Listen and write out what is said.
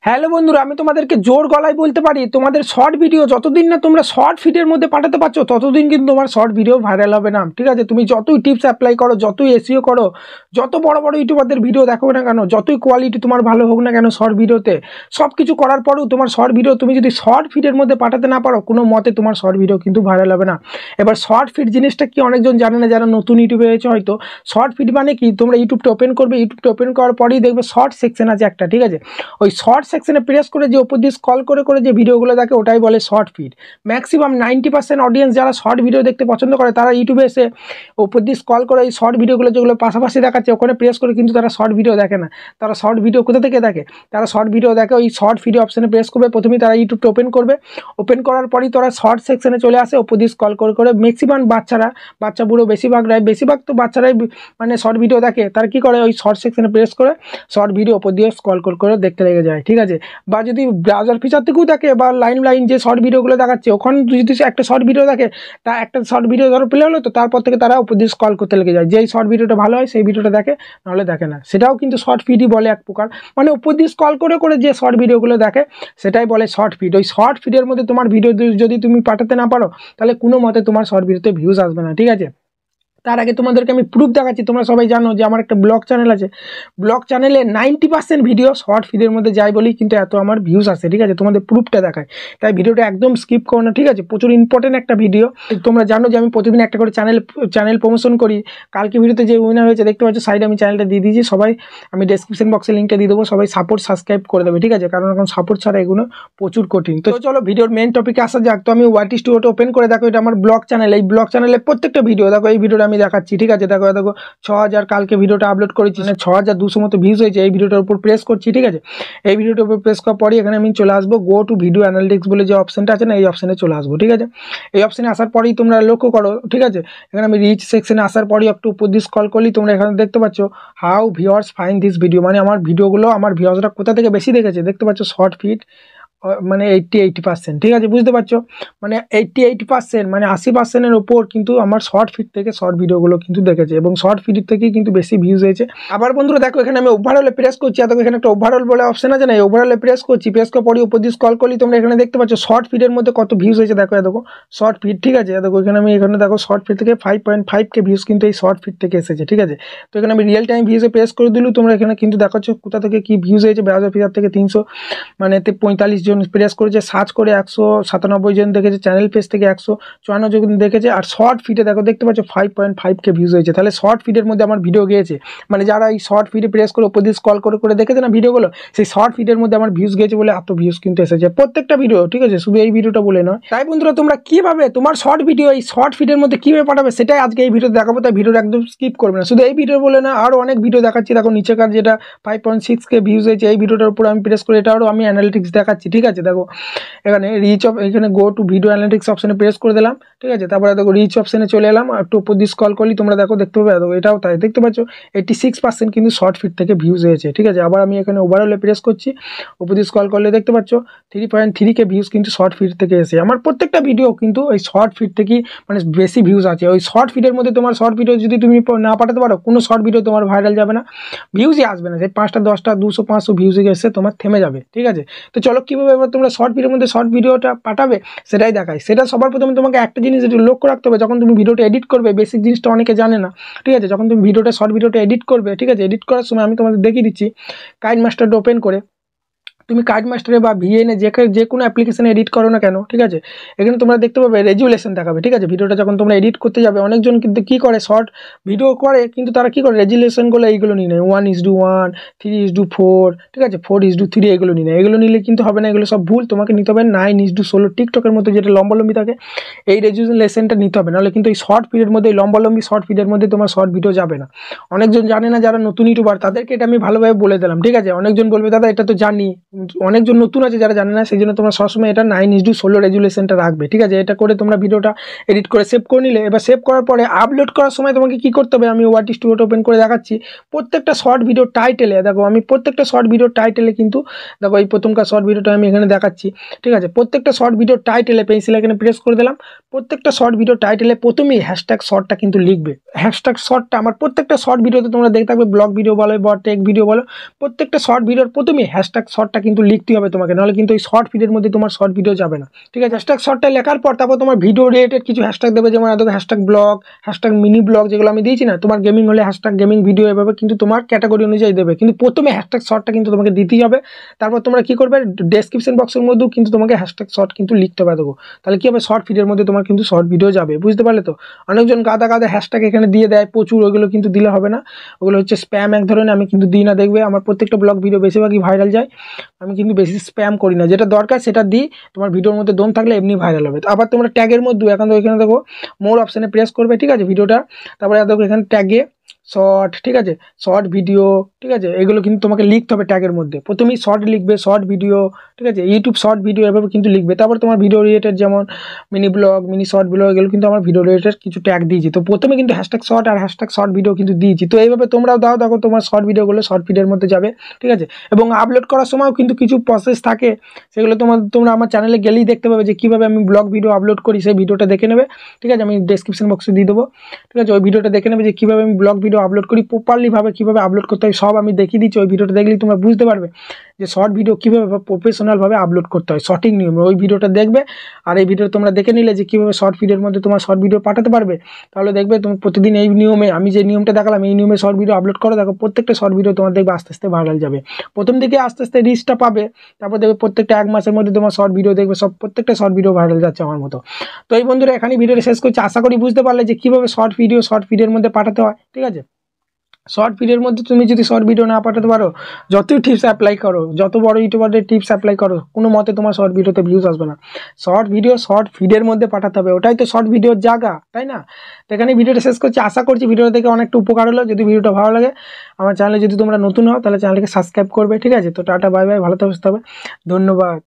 Hello বন্ধুরা, আমি তোমাদেরকে জোর গলায় বলতে পারি তোমাদের শর্ট ভিডিও যতদিন না তোমরা শর্ট ফিডের মধ্যে পাঠাতে পারছো ততদিন কিন্তু তোমার শর্ট ভিডিও ভাইরাল হবে না। ঠিক আছে, তুমি যতই টিপস অ্যাপ্লাই করো, যতই এসইও করো, যত বড় বড় ইউটিউবারদের ভিডিও দেখো না কেন, যতই কোয়ালিটি তোমার ভালো হোক না কেন শর্ট ভিডিওতে, সব কিছু করার পরেও তোমার শর্ট ভিডিও তুমি যদি শর্ট ফিডের মধ্যে পাঠাতে না পারো, কোনো মতে তোমার শর্ট ভিডিও কিন্তু ভাইরাল হবে না। এবার শর্ট ফিড জিনিসটা কি অনেকজন জানে না, যারা নতুন ইউটিউবে হয়েছে হয়তো। শর্ট ফিড মানে কি, তোমরা ইউটিউবটা ওপেন করবে, ইউটিউবটা ওপেন করার পরেই দেখবে শর্ট সেকশন আছে একটা। ঠিক আছে, ওই শর্ট সেকশনে প্রেস করে যে উপর দিয়ে স্ক্রল করে করে যে ভিডিওগুলো দেখে ওটাই বলে শর্ট ফিড। ম্যাক্সিমাম 90% অডিয়েন্স যারা শর্ট ভিডিও দেখতে পছন্দ করে তারা ইউটিউবে এসে উপর দিয়ে স্ক্রল করে এই শর্ট ভিডিওগুলো যেগুলো পাশাপাশি দেখাচ্ছে ওখানে প্রেস করে কিন্তু তারা শর্ট ভিডিও দেখে না। তারা শর্ট ভিডিও কোথা থেকে দেখে? তারা শর্ট ভিডিও দেখে ওই শর্ট ভিডিও অপশানে প্রেস করবে, প্রথমেই তারা ইউটিউবটা ওপেন করবে, ওপেন করার পরই তারা শর্ট সেকশনে চলে আসে, উপর দিয়ে স্ক্রল করে করে ম্যাক্সিমাম বাচ্চা বুড়ো বেশিরভাগ তো বাচ্চারাই মানে শর্ট ভিডিও দেখে। তারা কি করে, ওই শর্ট সেকশনে প্রেস করে শর্ট ভিডিও উপর দিয়ে স্ক্রল করে করে দেখতে লেগে যায়। ঠিক আছে, বা যদি ব্রাউজার ফিচার থেকেও দেখে বা লাইন যে শর্ট ভিডিওগুলো দেখাচ্ছে ওখানে যদি একটা শর্ট ভিডিও দেখে, তা একটা শর্ট ভিডিও ধরো প্লে হলো, তো তারপর থেকে তারা উপর দিয়ে স্ক্রল করতে লেগে যায়। যেই শর্ট ভিডিওটা ভালো হয় সেই ভিডিওটা দেখে, নাহলে দেখে না। সেটাও কিন্তু শর্ট ফিডই বলে এক প্রকার, মানে উপর দিয়ে স্ক্রল করে করে যে শর্ট ভিডিওগুলো দেখে সেটাই বলে শর্ট ফিড। ওই শর্ট ফিডের মধ্যে তোমার ভিডিও যদি তুমি পাঠাতে না পারো তাহলে কোনো মতে তোমার শর্ট ভিডিওতে ভিউজ আসবে না। ঠিক আছে, তার আগে তোমাদেরকে আমি প্রুফ দেখাচ্ছি। তোমরা সবাই জানো যে আমার একটা ব্লগ চ্যানেল আছে, ব্লগ চ্যানেলে 90% ভিডিও শর্ট ফিডের মধ্যে যায় বলেই কিন্তু এত আমার ভিউজ আসে। ঠিক আছে, তোমাদের প্রুফটা দেখায়, তাই ভিডিওটা একদম স্কিপ করো না। ঠিক আছে, প্রচুর ইম্পর্টেন্ট একটা ভিডিও। তোমরা জানো যে আমি প্রতিদিন একটা করে চ্যানেল প্রমোশন করি। কালকে ভিডিওতে যে উইনার হয়েছে দেখতে পাচ্ছ সাইডে, আমি চ্যানেলটা দিয়ে দিয়েছি। সবাই, আমি ডেসক্রিপশন বক্সে লিঙ্কটা দিয়ে দেবো, সবাই সাবস্ক্রাইব করে দেবে। ঠিক আছে, কারণ এখন সাপোর্ট ছাড়া এগুলো প্রচুর কঠিন। তো চলো ভিডিওর মেন টপিকে আসা যাক। তো আমি হোয়াট ইজ টু ওটা ওপেন করে দেখো, এটা আমার ব্লগ চ্যানেল। এই ব্লগ চ্যানেলে প্রত্যেকটা ভিডিও দেখো, এই ভিডিওটা আমি দেখাচ্ছি। ঠিক আছে, দেখো 6000 কালকে ভিডিওটা আপলোড করেছি, মানে 6200 মতো ভিউজ হয়েছে। এই ভিডিওটার উপর প্রেস করছি। ঠিক আছে, এই ভিডিওটার উপর প্রেস করার পরে এখানে আমি চলে আসবো গো টু ভিডিও অ্যানালিটিক্স বলে যে অপশনটা আছে না, এই অপশনে চলে আসবো। ঠিক আছে, এই অপশনে আসার পরেই তোমরা লক্ষ্য করো, ঠিক আছে, এখানে আমি রিচ সেকশনে আসার পরেই একটু উপর দিয়ে স্ক্রল করলি তোমরা এখানে দেখতে পাচ্ছ how viewers find this video, মানে আমার ভিডিওগুলো আমার ভিউয়ার্সরা কোথা থেকে বেশি দেখেছে। দেখতে পাচ্ছ শর্ট ফিড মানে 80%। ঠিক আছে, বুঝতে পারছো, মানে 80% মানে 80%-এর ওপর কিন্তু আমার শর্ট ফিড থেকে শর্ট ভিডিওগুলো কিন্তু দেখেছে, এবং শর্ট ফিড থেকেই কিন্তু বেশি ভিউজ হয়েছে। আবার বন্ধুরা দেখো, এখানে আমি ওভারঅলে প্রেস করছি, এখানে একটা ওভারঅল বলে অপশন আছে না, এই ওভারঅলে প্রেস করছি। প্রেস করার পরে উপর দিয়ে স্ক্রল করলি তোমরা এখানে দেখতে পাচ্ছ শর্ট ফিডের মধ্যে কত ভিউজ হয়েছে। দেখো শর্ট ফিড। ঠিক আছে, দেখো এখানে দেখো শর্ট ফিড থেকে 5.5K ভিউজ কিন্তু এই শর্ট ফিড থেকে এসেছে। ঠিক আছে, তো এখানে আমি রিয়েল টাইম ভিউজে প্রেস করে দিলু, তোমরা এখানে কিন্তু দেখাচ্ছ কোথা থেকে কি ভিউজ হয়েছে। ব্রাউজার ফিচার থেকে 300 মানে 45 জন প্রেস করেছে, সার্চ করে 197 জন দেখেছে, চ্যানেল পেজ থেকে 154 জন দেখেছে, আর শর্ট ফিডে দেখতে পাচ্ছ 5.5K ভিউজ হয়েছে। তাহলে শর্ট ফিডের মধ্যে আমার ভিডিও গিয়েছে, মানে যারা এই শর্ট ফিডে প্রেস করে উপর দিয়ে স্ক্রল করে করে দেখেছে না ভিডিওগুলো, সেই শর্ট ফিডের মধ্যে আমার ভিউজ গিয়েছে বলে এত ভিউজ কিন্তু এসেছে প্রত্যেকটা ভিডিও। ঠিক আছে, শুধু এই ভিডিওটা বলে নয়। তাই বন্ধুরা তোমরা কিভাবে তোমার শর্ট ভিডিও এই শর্ট ফিডের মধ্যে কিভাবে পাঠাবে সেটাই আজকে এই ভিডিও দেখাবো, তাই ভিডিওটা একদম স্কিপ করবে না। শুধু এই ভিডিও বলে না, আরও অনেক ভিডিও দেখাচ্ছি। দেখো নিচেকার যেটা 5.6K ভিউজ হয়েছে, এই ভিডিওটার উপর আমি প্রেস করে এটারও আমি অ্যানালিটিক্স দেখাচ্ছি। ঠিক আছে, দেখো এখানে এখানে গো টু ভিডিও অ্যানালিটিক্স অপশনে প্রেস করে দিলাম। ঠিক আছে, তারপরে দেখো রিচ অপশনে চলে এলাম, একটু উপর দিয়ে স্ক্রল করলি তোমরা দেখতে পাবে, দেখো এটাও তাই। দেখতে পাচ্ছ 86% কিন্তু শর্ট ফিড থেকে ভিউজ হয়েছে। ঠিক আছে, আবার আমি এখানে ওভারঅলে প্রেস করছি, উপর দিয়ে স্ক্রল করলে দেখতে পাচ্ছ 3.3K ভিউজ কিন্তু শর্ট ফিড থেকে এসে। আমার প্রত্যেকটা ভিডিও কিন্তু এই শর্ট ফিড থেকেই মানে বেশি ভিউজ আছে। ওই শর্ট ফিডের মধ্যে তোমার শর্ট ভিডিও যদি তুমি না পাঠাতে পারো, কোনো শর্ট ভিডিও তোমার ভাইরাল যাবে না, ভিউজই আসবে না। সেই 5টা 10টা 200 500 ভিউজ এসে তোমার থেমে যাবে। ঠিক আছে, তো চলো কীভাবে এবার তোমরা শর্ট ভিডিওর মধ্যে শর্ট ভিডিওটা পাঠাবে সেটাই দেখায়। সেটা সবার প্রথমে তোমাকে একটা জিনিস লক্ষ্য রাখতে হবে, যখন তুমি ভিডিওটা এডিট করবে, বেসিক জিনিসটা অনেকে জানে না। ঠিক আছে, যখন তুমি শর্ট ভিডিওটা এডিট করবে, ঠিক আছে, এডিট করার সময় আমি তোমাদের দেখিয়ে দিচ্ছি। কাইনমাস্টারটা ওপেন করে তুমি কাইনমাস্টারে বা ভিএনে যে কোনো অ্যাপ্লিকেশনে এডিট করো না কেন, ঠিক আছে, এখানে তোমরা দেখতে পাবে রেজুলেশন দেখাবে। ঠিক আছে, ভিডিওটা যখন তোমরা এডিট করতে যাবে, অনেকজন কিন্তু কী করে শর্ট ভিডিও করে, কিন্তু তারা কী করে রেজুলেশনগুলো এইগুলো নিয়ে নেয়, 1:1, 3:4, ঠিক আছে, 4:3 এগুলো নিয়ে নেয়। এগুলো নিলে কিন্তু হবে না, এগুলো সব ভুল। তোমাকে নিতে হবে 9:16, টিকটকের মতো যেটা লম্বালম্বি থাকে, এই রেজুলেশনটা নিতে হবে, নাহলে কিন্তু এই শর্ট ফিডের মধ্যে লম্বালম্বি শর্ট ফিডের মধ্যে তোমার শর্ট ভিডিও যাবে না। অনেকজন জানে না, যারা নতুন ইউটিউবার তাদেরকে এটা আমি ভালোভাবে বলে দিলাম। ঠিক আছে, অনেকজন বলবে দাদা এটা তো জানি, অনেকজন নতুন আছে যারা জানে না, সেই জন্য তোমরা সবসময় এটা 9:16 রেজুলেশনটা রাখবে। ঠিক আছে, এটা করে তোমরা ভিডিওটা এডিট করে সেভ করে নিলে, এবার সেভ করার পরে আপলোড করার সময় তোমাকে কি করতে হবে আমি হোয়াট ইজ টু ওপেন করে দেখাচ্ছি। প্রত্যেকটা শর্ট ভিডিও টাইটেলে দেখো, আমি প্রত্যেকটা শর্ট ভিডিও টাইটেলে কিন্তু দেখো এই প্রথমকার শর্ট ভিডিওটা আমি এখানে দেখাচ্ছি। ঠিক আছে, প্রত্যেকটা শর্ট ভিডিও টাইটেলে পেন্সিল এখানে প্রেস করে দিলাম। প্রত্যেকটা শর্ট ভিডিও টাইটেলে প্রথমেই হ্যাশট্যাগ শর্টটা কিন্তু লিখবে। হ্যাশট্যাগ শর্টটা আমার প্রত্যেকটা শর্ট ভিডিওতে তোমরা দেখতে থাকবে, ব্লগ ভিডিও বলো বা টেক ভিডিও বলো, প্রত্যেকটা শর্ট ভিডিওর প্রথমেই হ্যাশট্যাগ শর্টটা কিন্তু লিখতে হবে তোমাকে, নাহলে কিন্তু ওই শর্ট ফিডের মধ্যে তোমার শর্ট ভিডিও যাবে না। ঠিক আছে, হ্যাশট্যাগ শর্টটা লেখার পর তারপর তোমার ভিডিও রিলেটেড কিছু হ্যাশট্যাগ দেবে, যেমন hashtag blog, hashtag mini blog, যেগুলো আমি দিয়েছি না। তোমার গেমিং হলে হ্যাশট্যাগ গেমিং ভিডিও, এভাবে কিন্তু তোমার ক্যাটাগরি অনুযায়ী দেবে। কিন্তু প্রথমে হ্যাশট্যাগ শর্টটা কিন্তু তোমাকে দিতেই হবে। তারপর তোমরা কি করবে, ডেসক্রিপশন বক্সের মধ্যেও কিন্তু তোমাকে হ্যাশট্যাগ শর্ট কিন্তু লিখতে হবে দেবো। তাহলে কি হবে, শর্ট ফিডের মধ্যে তোমার কিন্তু শর্ট ভিডিও যাবে। বুঝতে পারলে তো? অনেকজন গাদা গাদা হ্যাশট্যাগ এখানে দিয়ে দেয় প্রচুর, ওইগুলো কিন্তু দিলে হবে না। ওগুলো হচ্ছে স্প্যাম এক ধরনের, আমি কিন্তু দিই না। দেখবে আমার প্রত্যেকটা ব্লগ ভিডিও বেশিরভাগই ভাইরাল যায়, আমি কিন্তু বেশি স্প্যাম করি না। যেটা দরকার সেটা দিই, তোমার ভিডিওর মধ্যে দম থাকলে এমনি ভাইরাল হবে। আবার তোমরা ট্যাগের মধ্যে এখন তো এখানে দেখো মোর অপশানে প্রেস করবে, ঠিক আছে, ভিডিওটা। তারপরে দেখো এখানে ট্যাগে শর্ট, ঠিক আছে, শর্ট ভিডিও, ঠিক আছে, এগুলো কিন্তু তোমাকে লিখতে হবে ট্যাগের মধ্যে। প্রথমেই শর্ট লিখবে, শর্ট ভিডিও, ঠিক আছে, ইউটিউব শর্ট ভিডিও, এভাবে কিন্তু লিখবে। তারপর তোমার ভিডিও রিলেটেড যেমন mini blog, mini short blog, এগুলো কিন্তু আমার ভিডিও রিলেটেড কিছু ট্যাগ দিয়েছি। তো প্রথমে কিন্তু হ্যাশট্যাগ শর্ট আর হ্যাশট্যাগ শর্ট ভিডিও কিন্তু দিয়েছি। তো এইভাবে তোমরাও দাও, দেখো তোমার শর্ট ভিডিওগুলো শর্ট ভিডিওর মধ্যে যাবে, ঠিক আছে। এবং আপলোড করার সময়ও কিন্তু কিছু প্রসেস থাকে, সেগুলো তোমরা আমার চ্যানেলে গেলেই দেখতে পাবে যে কীভাবে আমি ব্লগ ভিডিও আপলোড করি, সেই ভিডিওটা দেখে নেবে, ঠিক আছে। আমি ডেসক্রিপশন বক্সে দিয়ে দেবো, ঠিক আছে। ওই ভিডিওটা দেখে নেবে যে কীভাবে আমি ব্লগ ভিডিও আপলোড করি, প্রপারলিভাবে কীভাবে আপলোড করতে হয় সব আমি দেখিয়ে দিচ্ছি। ওই ভিডিওটা দেখলেই তোমরা বুঝতে পারবে যে শর্ট ভিডিও কীভাবে প্রফেশনালভাবে আপলোড করতে হয় সঠিক নিয়মে। ওই ভিডিওটা দেখবে, আর এই ভিডিও তোমরা দেখে নিলে যে কীভাবে শর্ট ভিডিওর মধ্যে তোমার শর্ট ভিডিও পাঠাতে পারবে, তাহলে দেখবে তুমি প্রতিদিন এই নিয়মে, আমি যে নিয়মটা দেখালাম এই নিয়মে শর্ট ভিডিও আপলোড করো, দেখো প্রত্যেকটা শর্ট ভিডিও তোমার দেখবে আস্তে আস্তে ভাইরাল যাবে। প্রথম দিকে আস্তে আস্তে রিচটা পাবে, তারপর দেখবে প্রত্যেকটা 1 মাসের মধ্যে তোমার শর্ট ভিডিও দেখবে সব প্রত্যেকটা শর্ট ভিডিও ভাইরাল যাচ্ছে আমার মতো। তো এই বন্ধুরা এখানেই ভিডিওটা শেষ করছি। আশা করি বুঝতে পারলে যে কীভাবে শর্ট ভিডিওর মধ্যে পাঠাতে হয়, ঠিক আছে। শর্ট ভিডিওর মধ্যে তুমি যদি শর্ট ভিডিও না পাঠাতে পারো, যতই টিপস অ্যাপ্লাই করো, যত বড় ইউটিউবারদের টিপস অ্যাপ্লাই করো, কোনো মতে তোমার শর্ট ভিডিওতে ভিউজ আসবে না। শর্ট ভিডিও শর্ট ফিডের মধ্যে পাঠাতে হবে, ওটাই তো শর্ট ভিডিওর জায়গা, তাই না? তো এখানে ভিডিওটা শেষ করছি। আশা করছি ভিডিওটা থেকে অনেকটা উপকার হলো। যদি ভিডিওটা ভালো লাগে, আমার চ্যানেলে যদি তোমরা নতুন হও তাহলে চ্যানেলকে সাবস্ক্রাইব করবে, ঠিক আছে। তো টাটা বাই বাই, ভালো থাকতে হবে, ধন্যবাদ।